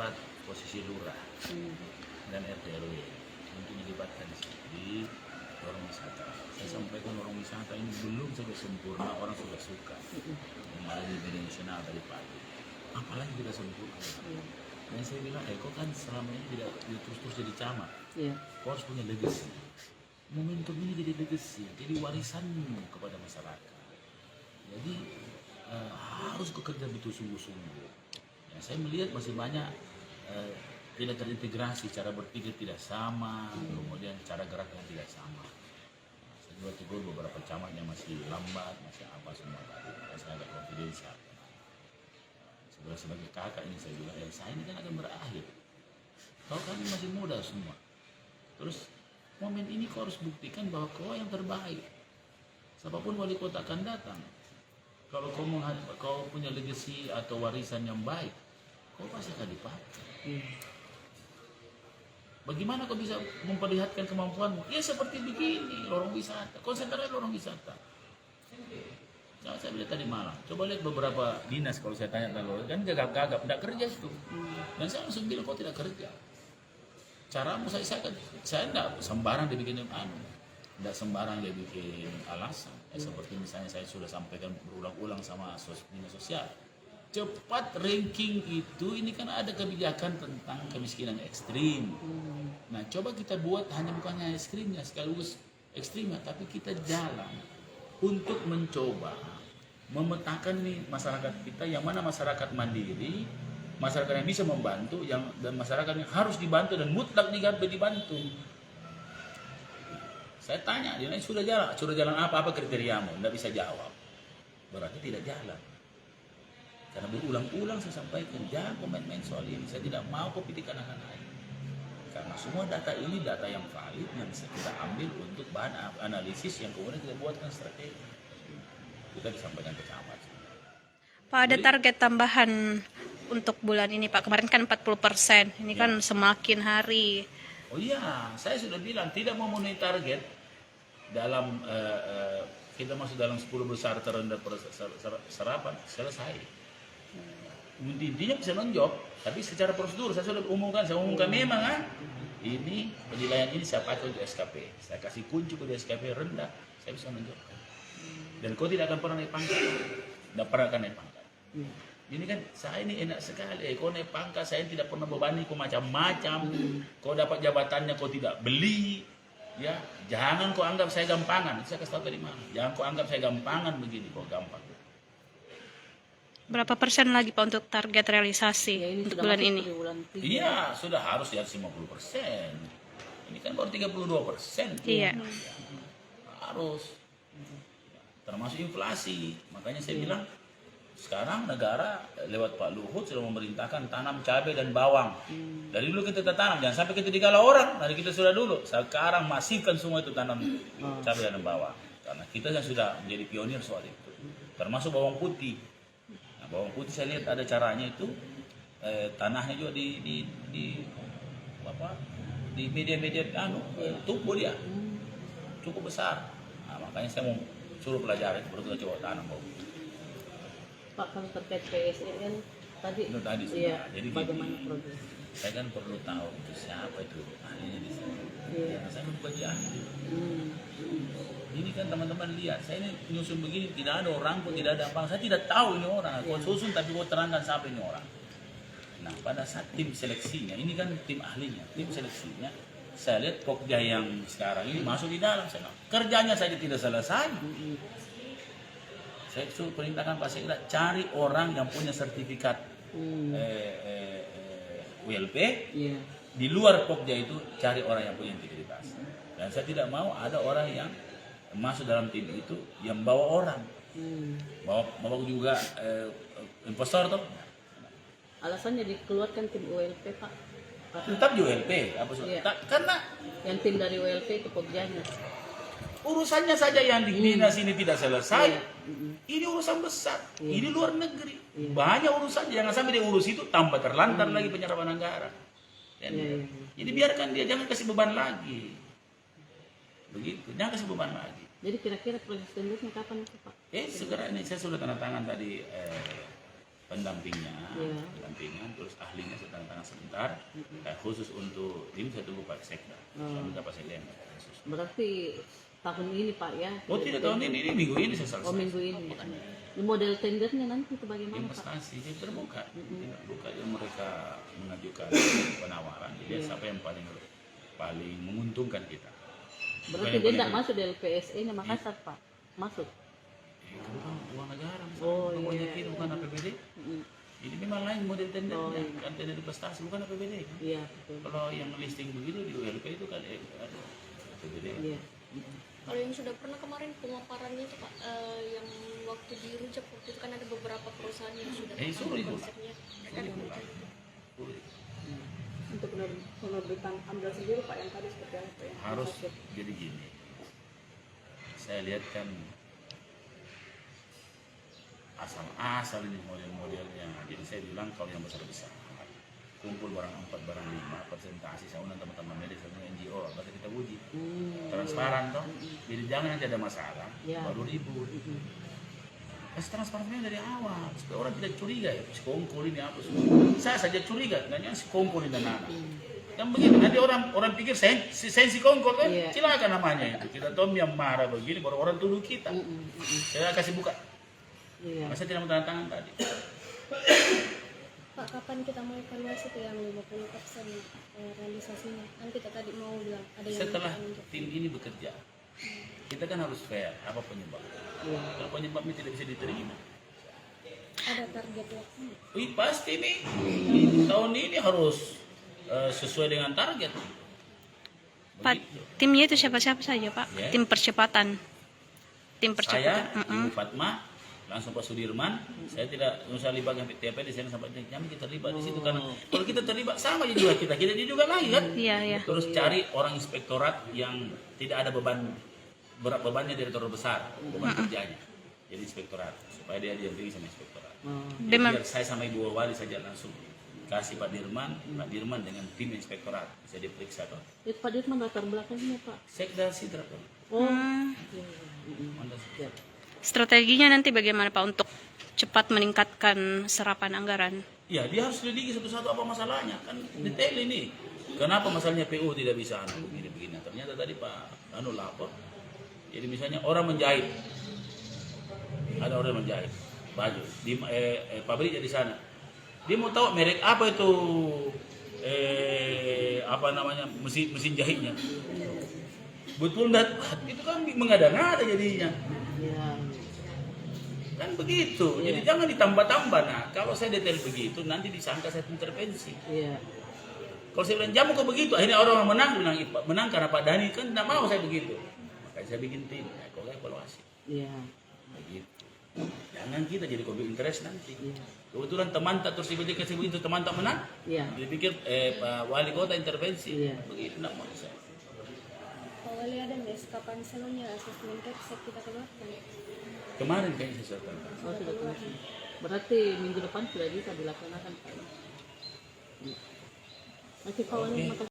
camat, posisi lurah dan RT RW untuk dilibatkan di lorong wisata. Saya sampaikan lorong wisata ini belum sampai sempurna, orang sudah suka. Mulai di media nasional tadi pagi. Apalagi kita sempurna. Dan saya bilang, kok kan selama ini tidak terus-terus jadi camat. Kau harus punya legacy. Momentum ini jadi legacy, jadi warisanmu kepada masyarakat. Jadi harus bekerja betul sungguh-sungguh. Ya, saya melihat masih banyak tidak terintegrasi, cara berpikir tidak sama, kemudian cara gerak yang tidak sama. Saya juga tegur beberapa camat yang masih lambat, masih apa semua tadi. Saya agak konfidensial. Sebagai kakak ini saya bilang, saya ini kan akan berakhir. Kau kan masih muda semua. Terus momen ini kau harus buktikan bahwa kau yang terbaik. Siapapun wali kota akan datang. Kalau kau punya legacy atau warisan yang baik, kau pasti akan dipakai. Bagaimana kau bisa memperlihatkan kemampuanmu? Ya seperti begini, lorong wisata. Konsentrasi lorong wisata. Nah, saya lihat tadi malam. Coba lihat beberapa dinas kalau saya tanya tentang kan gagap-gagap, tidak kerja itu. Dan saya langsung bilang kau tidak kerja. Caramu saya tidak sembarang dibikin tidak sembarang dia bikin alasan. Seperti misalnya saya sudah sampaikan berulang-ulang sama dinas sosial. Cepat ranking itu, ini kan ada kebijakan tentang kemiskinan ekstrim. Nah, coba kita buat bukannya ekstrimnya sekaligus ekstrimnya, tapi kita jalan untuk mencoba memetakan nih masyarakat kita yang mana masyarakat mandiri, masyarakat yang bisa membantu, dan masyarakat yang harus dibantu dan mutlak dibantu. Saya tanya, dia sudah jalan apa kriteriamu? Tidak bisa jawab. Berarti tidak jalan. Karena berulang-ulang saya sampaikan, jangan komen-komen soal ini. Saya tidak mau kau pitik anak-anak. Karena semua data ini data yang valid yang bisa kita ambil untuk bahan analisis yang kemudian kita buatkan strategi. Kita disampaikan ke camat. Pak, ada target tambahan untuk bulan ini, Pak. Kemarin kan 40%. Ini kan semakin hari. Oh iya, saya sudah bilang tidak memenuhi target dalam kita masuk dalam 10 besar terendah serapan selesai. Intinya bisa nonjok, tapi secara prosedur saya sudah umumkan memang ini penilaian ini saya pakai untuk SKP. Saya kasih kunci ke SKP rendah, saya bisa nonjokkan. Dan kau tidak akan pernah naik pangkat, tidak pernah akan naik pangkat. Ini kan saya ini enak sekali. Kau naik pangkat, saya tidak pernah bebani kau macam-macam. Kau dapat jabatannya, kau tidak beli. Ya, jangan kau anggap saya gampangan. Saya kasih tahu tadi mana. Jangan kau anggap saya gampangan begini, kau gampang. Berapa persen lagi Pak untuk target realisasi untuk bulan ini? Iya, sudah harus di atas 50%. Ini kan baru 32%. Iya. Harus. Termasuk inflasi. Makanya saya bilang, sekarang negara lewat Pak Luhut sudah memerintahkan tanam cabai dan bawang. Dari dulu kita tanam, jangan sampai kita digalau orang. Dari kita sudah dulu. Sekarang masifkan semua itu tanam cabai dan bawang. Karena kita yang sudah menjadi pionir soal itu. Termasuk bawang putih. Nah, bawang putih saya lihat ada caranya itu, tanahnya juga di media-media tumbuh dia. Cukup besar. Nah, makanya saya mau suruh pelajari, baru kita coba tanam bawang putih. Pak, kalau terkait PSEN tadi, Itu tadi iya, jadi bagaimana progres? Saya kan perlu tahu itu siapa itu ahlinya di sini. Iya. Saya kan bukan ahli. Ini kan teman-teman lihat, saya ini nyusun begini, tidak ada orang pun, tidak ada apa. Saya tidak tahu ini orang. Kau susun tapi kau terangkan siapa ini orang. Nah, pada saat tim seleksinya, ini kan tim ahlinya, tim seleksinya, saya lihat Pokja yang sekarang ini masuk di dalam. Saya bilang, kerjanya saja tidak selesai. Saya suruh perintahkan Pak Sekda cari orang yang punya sertifikat WLP. Di luar Pokja itu cari orang yang punya integritas. Dan saya tidak mau ada orang yang masuk dalam tim itu yang bawa orang, bawa juga impostor tuh. Alasannya dikeluarkan tim ULP, Pak. Tetap di WLP, apa Iya. Karena Yang tim dari WLP itu Pokjanya. urusannya saja yang di dinas ini tidak selesai. Ini urusan besar. Ini luar negeri. Banyak urusan. Jangan sampai dia urus itu tambah terlantar lagi penyerapan anggaran. Jadi biarkan dia, jangan kasih beban lagi. Begitu, jangan kasih beban lagi. Jadi kira-kira proses tendurnya kapan itu, Pak? Segera ini saya sudah tanda tangan tadi pendampingnya, Iya. pendampingan, terus ahlinya saya tanda tangan sebentar. Khusus untuk ini saya tunggu Pak Sekda. Saya minta Pak Sekda yang khusus. Berarti tahun ini Pak ya? Oh tidak, tahun ini minggu ini saya selesai. Oh minggu ini. Ini model tendernya nanti itu bagaimana Pak? Investasi saya terbuka, terbuka yang mereka mengajukan penawaran. Jadi siapa yang paling menguntungkan kita. Berarti dia tidak masuk di LPSE-nya Makassar Pak? Masuk? Itu kan uang negara, Oh, pokoknya iya. itu bukan APBD. Mm. Ini memang lain model tendernya, Oh, iya. kan tender investasi bukan APBD. Kan? Iya betul. Kalau yang listing begitu di ULP itu kan APBD. Iya. Kalau yang sudah pernah kemarin pemaparannya itu Pak, yang waktu di Rujak waktu itu kan ada beberapa perusahaan yang sudah Suruh itu. konsepnya. Mereka ada Rujak. Untuk penerbitan amdal sendiri Pak yang tadi seperti apa ya? Harus jadi gini. Saya lihat kan asal ini model-modelnya. Jadi saya bilang kalau yang besar-besar kumpul barang 4, barang 5, presentasi saya undang teman-teman medis sama NGO, baru kita uji. Transparan toh. Jadi jangan nanti ada masalah, Ya. baru ribut. Kasih transparannya dari awal, supaya orang tidak curiga ya, si kongkol ini apa semua. Saya saja curiga, nanya si kongkol ini dan anak. Kan begitu, nanti orang pikir sensi kongkol kan, Iya. silakan namanya itu. Kita tahu yang marah begini, baru orang tuduh kita. Saya kasih buka, Iya. masa tidak mau tanda tangan tadi. Pak, kapan kita mau evaluasi tuh yang 50% realisasinya? Kan kita tadi mau bilang ada yang Setelah untuk tim ini bekerja, kita kan harus fair, apa penyebabnya. Iya. Kalau penyebabnya tidak bisa diterima, ada target waktu. wih pasti nih, tahun ini harus sesuai dengan target. Pak, Begitu. timnya itu siapa-siapa saja Pak? Ya. Tim percepatan. Tim Saya, percepatan. Ibu Fatma, langsung Pak Sudirman, saya tidak usah libat dengan TP di sana sampai kami kita terlibat di situ karena kalau kita terlibat sama aja juga kita juga lagi kan. Iya, iya. Terus cari orang inspektorat yang tidak ada berat bebannya direktur besar, beban kerjanya. Jadi inspektorat supaya dia didampingi sama inspektorat. Jadi Demam. biar saya sama Ibu Wali saja langsung kasih Pak Dirman dengan tim inspektorat bisa diperiksa toh. Itu Pak Dirman latar belakangnya Pak. Sekda Sidra toh. Oh. Mandat. Siap. Strateginya nanti bagaimana Pak untuk cepat meningkatkan serapan anggaran? Ya, dia harus selidiki satu-satu apa masalahnya. Kan detail ini. Kenapa masalahnya PU tidak bisa begini-begini. Ternyata tadi Pak lapor. Jadi misalnya orang menjahit. Ada orang yang menjahit baju di pabriknya di sana. Dia mau tahu merek apa itu apa namanya mesin jahitnya. Betul enggak? Itu kan mengada-ngada jadinya. Iya. Kan begitu. Jadi jangan ditambah-tambah. Nah, kalau saya detail begitu nanti disangka saya intervensi. Iya. Kalau saya bilang jamu kok begitu, akhirnya orang menang bilang menang karena Pak Dhani kan tidak mau saya begitu. Makanya saya bikin tim, kalau evaluasi. Iya. Begitu. Jangan kita jadi konflik interest nanti. Iya. Kebetulan teman tak terus tiba-tiba kasih begitu teman tak menang. Iya. Dia pikir Pak Wali Kota intervensi. Iya. Begitu tidak mau saya. Pak Wali ada nggak kapan selunya asesmen capsek kita keluarkan? Kemarin kayaknya saya sudah. Oh sudah selesai. Berarti minggu depan sudah bisa dilaksanakan Pak. Oke Pak Wali, makasih.